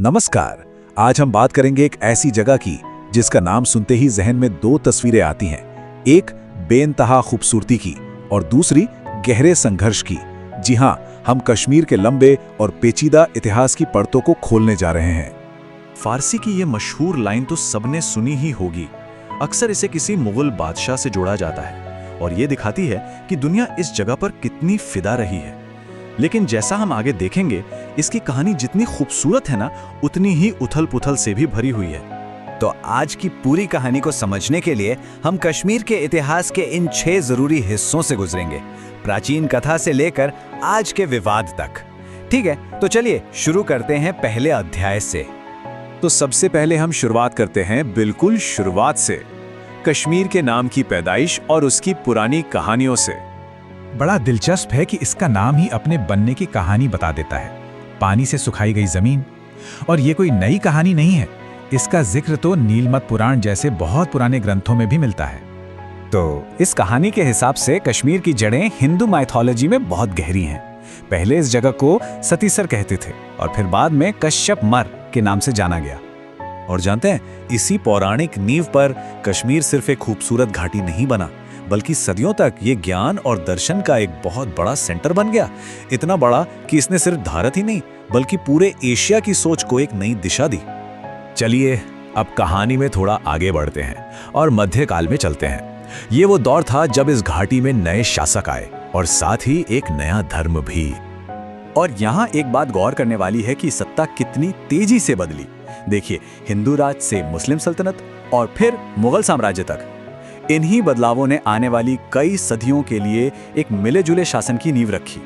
नमस्कार। आज हम बात करेंगे एक ऐसी जगह की जिसका नाम सुनते ही जहन में दो तस्वीरें आती हैं। एक बेइंतहा खूबसूरती की और दूसरी गहरे संघर्ष की। जी हाँ, हम कश्मीर के लंबे और पेचीदा इतिहास की परतों को खोलने जा रहे हैं। फारसी की ये मशहूर लाइन तो सबने सुनी ही होगी। अक्सर इसे किसी मुगल बादशाह से जोड़ा जाता है और ये दिखाती है कि दुनिया इस जगह पर कितनी फिदा रही है। लेकिन जैसा हम आगे देखेंगे, इसकी कहानी जितनी खूबसूरत है ना, उतनी ही उथल-पुथल से भी भरी हुई है। तो आज की पूरी कहानी को समझने के लिए हम कश्मीर के इतिहास के इन 6 जरूरी हिस्सों से गुजरेंगे, प्राचीन कथा से लेकर आज के विवाद तक। ठीक है, तो चलिए शुरू करते हैं पहले अध्याय से। तो सबसे पहले हम शुरुआत करते हैं बिल्कुल शुरुआत से, कश्मीर के नाम की पैदाइश और उसकी पुरानी कहानियों से। बड़ा दिलचस्प है कि इसका नाम ही अपने बनने की कहानी बता देता है, पानी से सुखाई गई जमीन। और ये कोई नई कहानी नहीं है, इसका जिक्र तो नीलमत पुराण जैसे बहुत पुराने ग्रंथों में भी मिलता है। तो इस कहानी के हिसाब से कश्मीर की जड़ें हिंदू माइथोलॉजी में बहुत गहरी हैं। पहले इस जगह को सतीसर कहते थे और फिर बाद में कश्यप मर के नाम से जाना गया। और जानते हैं, इसी पौराणिक नींव पर कश्मीर सिर्फ एक खूबसूरत घाटी नहीं बना, बल्कि सदियों तक ये ज्ञान और दर्शन का एक बहुत बड़ा सेंटर बन गया। इतना बड़ा कि इसने सिर्फ भारत ही नहीं, बल्कि पूरे एशिया की सोच को एक नई दिशा दी। चलिए अब कहानी में थोड़ा आगे बढ़ते हैं और मध्यकाल में चलते हैं। ये वो दौर था जब इस घाटी में नए शासक आए और साथ ही एक नया धर्म भी। और यहाँ एक बात गौर करने वाली है कि सत्ता कितनी तेजी से बदली। देखिए, हिंदू राज से मुस्लिम सल्तनत और फिर मुगल साम्राज्य तक। इन्हीं बदलावों ने आने वाली कई सदियों के लिए एक मिले जुले शासन की नींव रखी।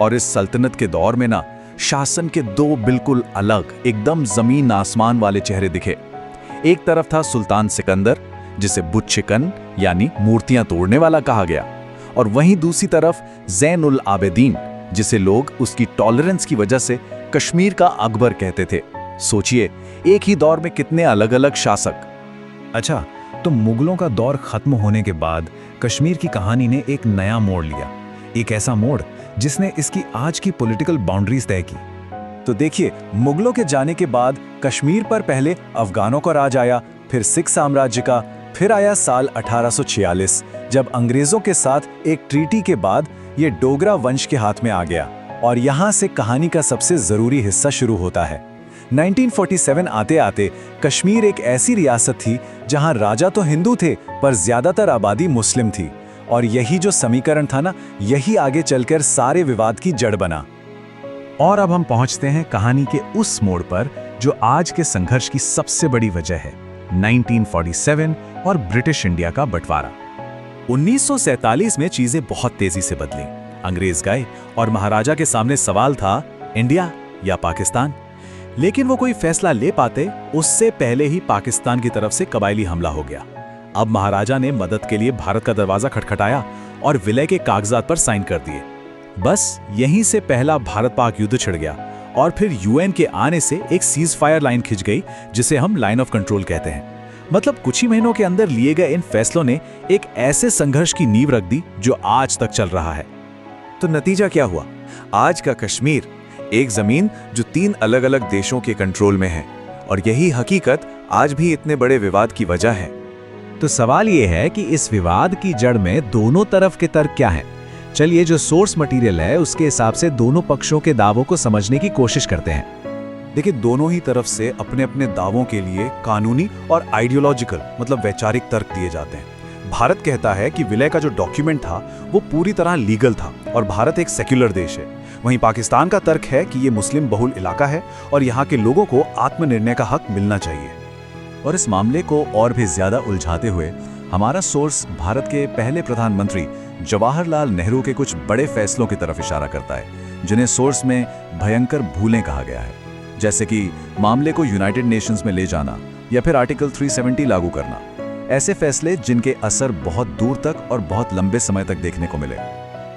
और इस सल्तनत के दौर में ना, शासन के दो बिल्कुल अलग, एकदम जमीन आसमान वाले चेहरे दिखे। एक तरफ था सुल्तान सिकंदर, जिसे बुत शिकन यानी मूर्तियां तोड़ने वाला कहा गया, और वहीं दूसरी तरफ ज़ैन उल आबिदीन, जिसे लोग उसकी टॉलरेंस की वजह से कश्मीर का अकबर कहते थे। सोचिए, एक ही दौर में कितने अलग अलग शासक। अच्छा, तो मुगलों का दौर खत्म होने के बाद कश्मीर की कहानी ने एक नया मोड़ लिया, एक ऐसा मोड़ जिसने इसकी आज की पॉलिटिकल बाउंड्रीज तय की। तो देखिए, मुगलों के जाने के बाद कश्मीर पर पहले अफगानों का राज आया, फिर सिख साम्राज्य का, फिर आया साल 1846 जब अंग्रेजों के साथ एक ट्रीटी के बाद ये डोगरा वंश के हाथ में आ गया। और यहाँ से कहानी का सबसे जरूरी हिस्सा शुरू होता है। 1947 आते आते कश्मीर एक ऐसी रियासत थी जहां राजा तो हिंदू थे पर ज्यादातर आबादी मुस्लिम थी। और यही जो समीकरण था ना, यही आगे चलकर सारे विवाद की जड़ बना। और अब हम पहुंचते हैं कहानी के उस मोड़ पर जो आज के संघर्ष की सबसे बड़ी वजह है, 1947 और ब्रिटिश इंडिया का बंटवारा। 1947 में चीजें बहुत तेजी से बदली। अंग्रेज गए और महाराजा के सामने सवाल था, इंडिया या पाकिस्तान। लेकिन वो कोई फैसला ले पाते उससे पहले ही पाकिस्तान की तरफ से कबायली हमला हो गया। अब महाराजा ने मदद के लिए भारत का दरवाजा खटखटाया और विलय के कागजात पर साइन कर दिए। बस यहीं से पहला भारत पाक युद्ध छिड़ गया और फिर यूएन के आने से एक सीज फायर लाइन खिंच गई, जिसे हम लाइन ऑफ कंट्रोल कहते हैं। मतलब कुछ ही महीनों के अंदर लिए गए इन फैसलों ने एक ऐसे संघर्ष की नींव रख दी जो आज तक चल रहा है। तो नतीजा क्या हुआ? आज का कश्मीर एक जमीन जो 3 अलग अलग देशों के कंट्रोल में है, और यही हकीकत आज भी इतने बड़े विवाद की वजह है। तो सवाल ये है कि इस विवाद की जड़ में दोनों तरफ के तर्क क्या हैं? चलिए, जो सोर्स मटेरियल है उसके हिसाब से दोनों पक्षों के दावों को समझने की कोशिश करते हैं। देखिए, दोनों ही तरफ से अपने अपने दावों के लिए कानूनी और आइडियोलॉजिकल मतलब वैचारिक तर्क दिए जाते हैं। भारत कहता है कि विलय का जो डॉक्यूमेंट था वो पूरी तरह लीगल था और भारत एक सेक्युलर देश है। वहीं पाकिस्तान का तर्क है कि ये मुस्लिम बहुल इलाका है और यहाँ के लोगों को आत्मनिर्णय का हक मिलना चाहिए। और इस मामले को और भी ज्यादा उलझाते हुए हमारा सोर्स भारत के पहले प्रधानमंत्री जवाहरलाल नेहरू के कुछ बड़े फैसलों की तरफ इशारा करता है, जिन्हें सोर्स में भयंकर भूलें कहा गया है। जैसे कि मामले को यूनाइटेड नेशंस में ले जाना या फिर आर्टिकल 370 लागू करना। ऐसे फैसले जिनके असर बहुत दूर तक और बहुत लंबे समय तक देखने को मिले।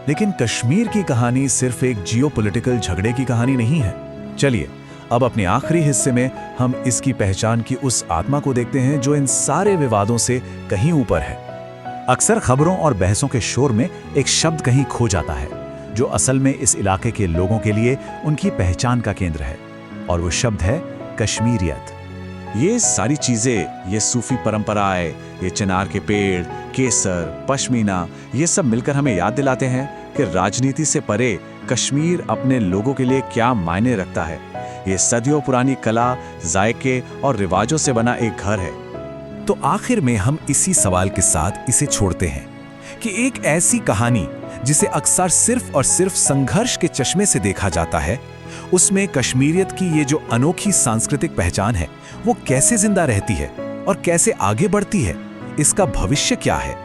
लेकिन कश्मीर की कहानी सिर्फ एक जियोपॉलिटिकल झगड़े की कहानी नहीं है। चलिए, अब अपने आखिरी हिस्से में हम इसकी पहचान की उस आत्मा को देखते हैं जो इन सारे विवादों से कहीं ऊपर है। अक्सर खबरों और बहसों के शोर में एक शब्द कहीं खो जाता है, जो असल में इस इलाके के लोगों के लिए उनकी पहचान का केंद्र है। और वो शब्द है कश्मीरियत। ये सारी चीजें, ये सूफी परंपराएं, ये चिनार के पेड़, केसर, पश्मीना, ये सब मिलकर हमें याद दिलाते हैं कि राजनीति से परे कश्मीर अपने लोगों के लिए क्या मायने रखता है। ये सदियों पुरानी कला, जायके और रिवाजों से बना एक घर है। तो आखिर में हम इसी सवाल के साथ इसे छोड़ते हैं कि एक ऐसी कहानी जिसे अक्सर सिर्फ और सिर्फ संघर्ष के चश्मे से देखा जाता है, उसमें कश्मीरियत की ये जो अनोखी सांस्कृतिक पहचान है, वो कैसे जिंदा रहती है और कैसे आगे बढ़ती है, इसका भविष्य क्या है।